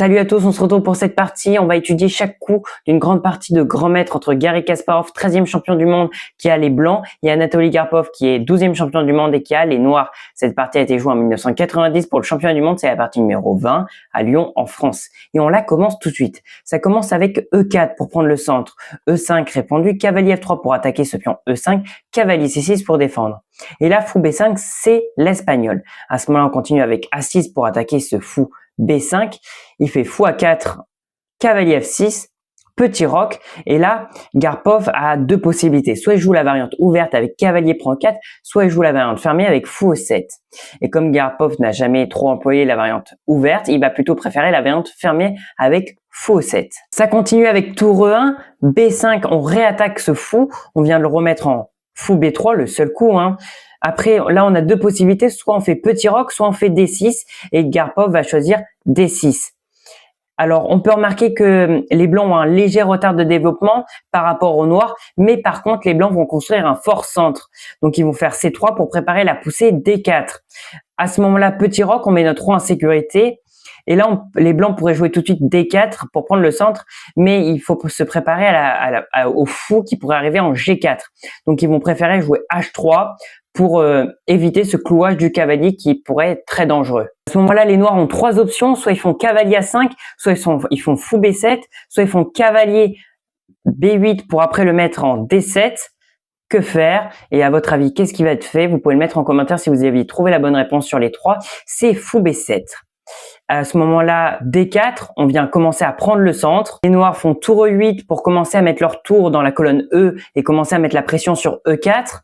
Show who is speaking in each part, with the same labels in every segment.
Speaker 1: Salut à tous, on se retrouve pour cette partie. On va étudier chaque coup d'une grande partie de grand maître entre Garry Kasparov, 13e champion du monde, qui a les blancs, et Anatoly Karpov, qui est 12e champion du monde et qui a les noirs. Cette partie a été jouée en 1990 pour le championnat du monde. C'est la partie numéro 20 à Lyon, en France. Et on la commence tout de suite. Ça commence avec E4 pour prendre le centre, E5 répondu, cavalier F3 pour attaquer ce pion E5, cavalier C6 pour défendre. Et là, fou B5, c'est l'espagnol. À ce moment-là, on continue avec A6 pour attaquer ce fou B5, il fait fou A4, cavalier F6, petit roc, et là, Karpov a deux possibilités. Soit il joue la variante ouverte avec cavalier prend 4, soit il joue la variante fermée avec fou E7. Et comme Karpov n'a jamais trop employé la variante ouverte, il va plutôt préférer la variante fermée avec fou E7. Ça continue avec tour E1, B5, on réattaque ce fou, on vient de le remettre en fou B3, le seul coup, Après, là, on a deux possibilités. Soit on fait petit roc, soit on fait D6 et Karpov va choisir D6. Alors, on peut remarquer que les blancs ont un léger retard de développement par rapport aux noirs, mais par contre, les blancs vont construire un fort centre. Donc, ils vont faire C3 pour préparer la poussée D4. À ce moment-là, petit roc, on met notre roi en sécurité. Et là, les blancs pourraient jouer tout de suite D4 pour prendre le centre, mais il faut se préparer au fou qui pourrait arriver en G4. Donc, ils vont préférer jouer H3 pour éviter ce clouage du cavalier qui pourrait être très dangereux. À ce moment-là, les noirs ont trois options. Soit ils font cavalier A5, soit ils font fou B7, soit ils font cavalier B8 pour après le mettre en D7. Que faire? Et à votre avis, qu'est-ce qui va être fait? Vous pouvez le mettre en commentaire si vous avez trouvé la bonne réponse sur les trois. C'est fou B7. À ce moment-là, D4, on vient commencer à prendre le centre. Les noirs font tour E8 pour commencer à mettre leur tour dans la colonne E et commencer à mettre la pression sur E4.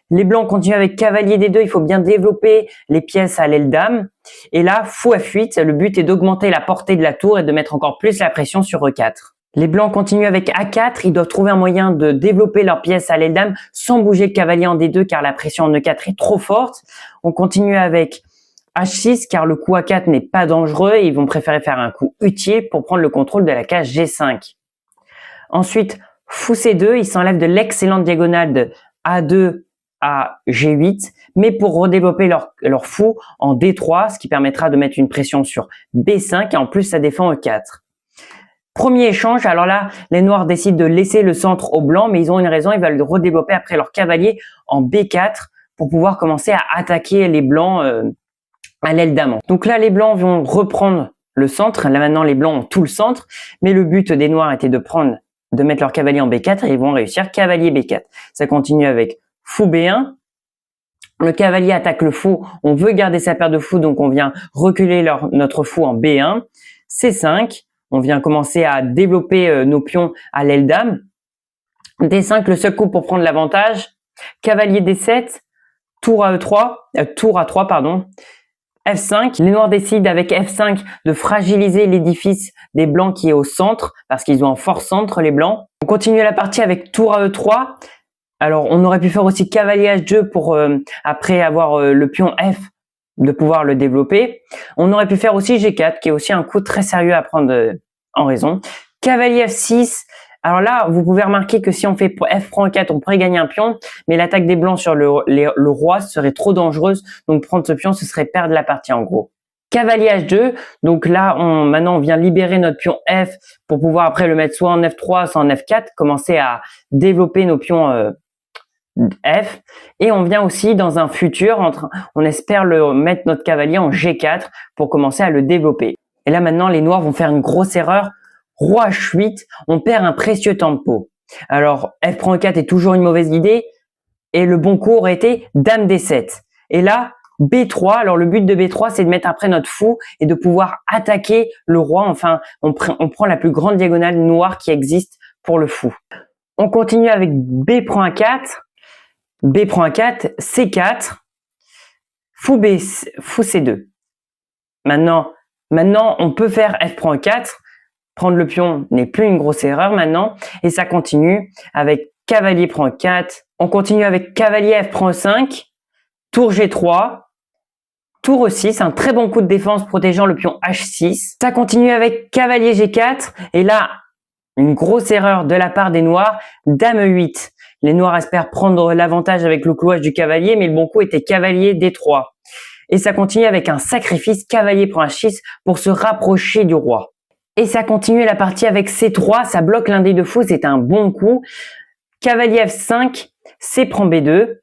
Speaker 1: Les blancs continuent avec cavalier D2, il faut bien développer les pièces à l'aile dame. Et là, fou F8, le but est d'augmenter la portée de la tour et de mettre encore plus la pression sur E4. Les blancs continuent avec A4, ils doivent trouver un moyen de développer leurs pièces à l'aile dame sans bouger le cavalier en D2 car la pression en E4 est trop forte. On continue avec H6 car le coup A4 n'est pas dangereux et ils vont préférer faire un coup utile pour prendre le contrôle de la case G5. Ensuite, fou C2, ils s'enlèvent de l'excellente diagonale de A2 à G8, mais pour redévelopper leur fou en D3, ce qui permettra de mettre une pression sur B5 et en plus ça défend E4. Premier échange, alors là, les noirs décident de laisser le centre aux blancs, mais ils ont une raison, ils veulent le redévelopper après leur cavalier en B4 pour pouvoir commencer à attaquer les blancs à l'aile d'amant. Donc là, les blancs vont reprendre le centre, là maintenant les blancs ont tout le centre, mais le but des noirs était de mettre leur cavalier en B4 et ils vont réussir cavalier B4. Ça continue avec fou B1, le cavalier attaque le fou, on veut garder sa paire de fous, donc on vient reculer notre fou en B1, C5, on vient commencer à développer nos pions à l'aile dame, D5, le seul coup pour prendre l'avantage, cavalier D7, tour à A3, pardon, F5, les noirs décident avec F5 de fragiliser l'édifice des blancs qui est au centre, parce qu'ils ont un fort centre, les blancs. On continue la partie avec tour à E3, alors, on aurait pu faire aussi cavalier H2 pour, après avoir le pion F, de pouvoir le développer. On aurait pu faire aussi G4, qui est aussi un coup très sérieux à prendre en raison. Cavalier F6. Alors là, vous pouvez remarquer que si on fait F prend 4, on pourrait gagner un pion, mais l'attaque des blancs sur le roi serait trop dangereuse. Donc, prendre ce pion, ce serait perdre la partie en gros. Cavalier H2, donc là, maintenant on vient libérer notre pion F pour pouvoir après le mettre soit en F3, soit en F4, commencer à développer nos pions F, et on vient aussi dans un futur, on espère mettre notre cavalier en G4 pour commencer à le développer. Et là maintenant les noirs vont faire une grosse erreur, roi H8, on perd un précieux tempo. Alors F prend E4 est toujours une mauvaise idée, et le bon coup aurait été dame D7. Et là, B3, alors le but de B3 c'est de mettre après notre fou et de pouvoir attaquer le roi, enfin on prend la plus grande diagonale noire qui existe pour le fou. On continue avec B prend A4, B prend A4, C4, fou C2. Maintenant, on peut faire F prend E4. Prendre le pion n'est plus une grosse erreur maintenant. Et ça continue avec cavalier prend E4. On continue avec cavalier F prend E5, tour G3, tour E6, un très bon coup de défense protégeant le pion H6. Ça continue avec cavalier G4. Et là, une grosse erreur de la part des noirs, dame E8. Les noirs espèrent prendre l'avantage avec le clouage du cavalier, mais le bon coup était cavalier D3. Et ça continue avec un sacrifice, cavalier prend H6 pour se rapprocher du roi. Et ça continue la partie avec C3, ça bloque l'un des deux fous, c'est un bon coup. Cavalier F5, C prend B2.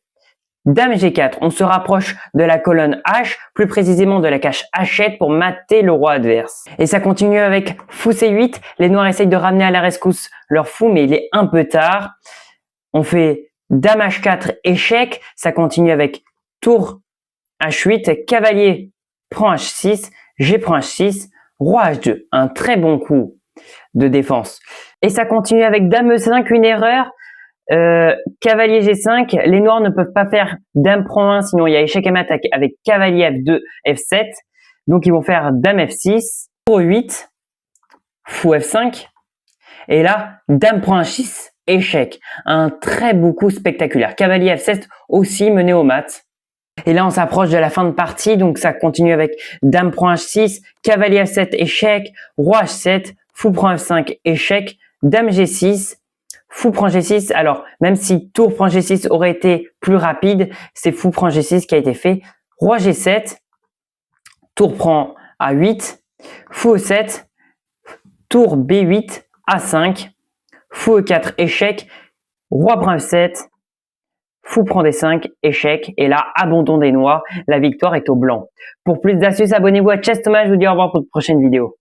Speaker 1: Dame G4, on se rapproche de la colonne H, plus précisément de la case H7 pour mater le roi adverse. Et ça continue avec fou C8, les noirs essayent de ramener à la rescousse leur fou, mais il est un peu tard. On fait Dame H4, échec, ça continue avec tour H8, cavalier prend H6, G prend H6, roi H2, un très bon coup de défense. Et ça continue avec Dame E5, une erreur. Cavalier G5, les noirs ne peuvent pas faire Dame prend 1, sinon il y a échec et mat avec cavalier F2, F7. Donc ils vont faire Dame F6, tour 8, fou F5. Et là, Dame prend 6, échec. Un très beau coup spectaculaire. Cavalier F7 aussi mené au mat. Et là, on s'approche de la fin de partie, donc ça continue avec Dame prend H6, cavalier F7, échec, roi H7, fou prend F5, échec, Dame G6, fou prend G6. Alors, même si tour prend G6 aurait été plus rapide, c'est fou prend G6 qui a été fait. Roi G7, tour prend A8, fou E7, tour B8, A5, fou E4, échec, roi prend F7, fou prend D5, échec, et là, abandon des noirs, la victoire est au blanc. Pour plus d'astuces, abonnez-vous à Chess Thomas, je vous dis au revoir pour de prochaines vidéos.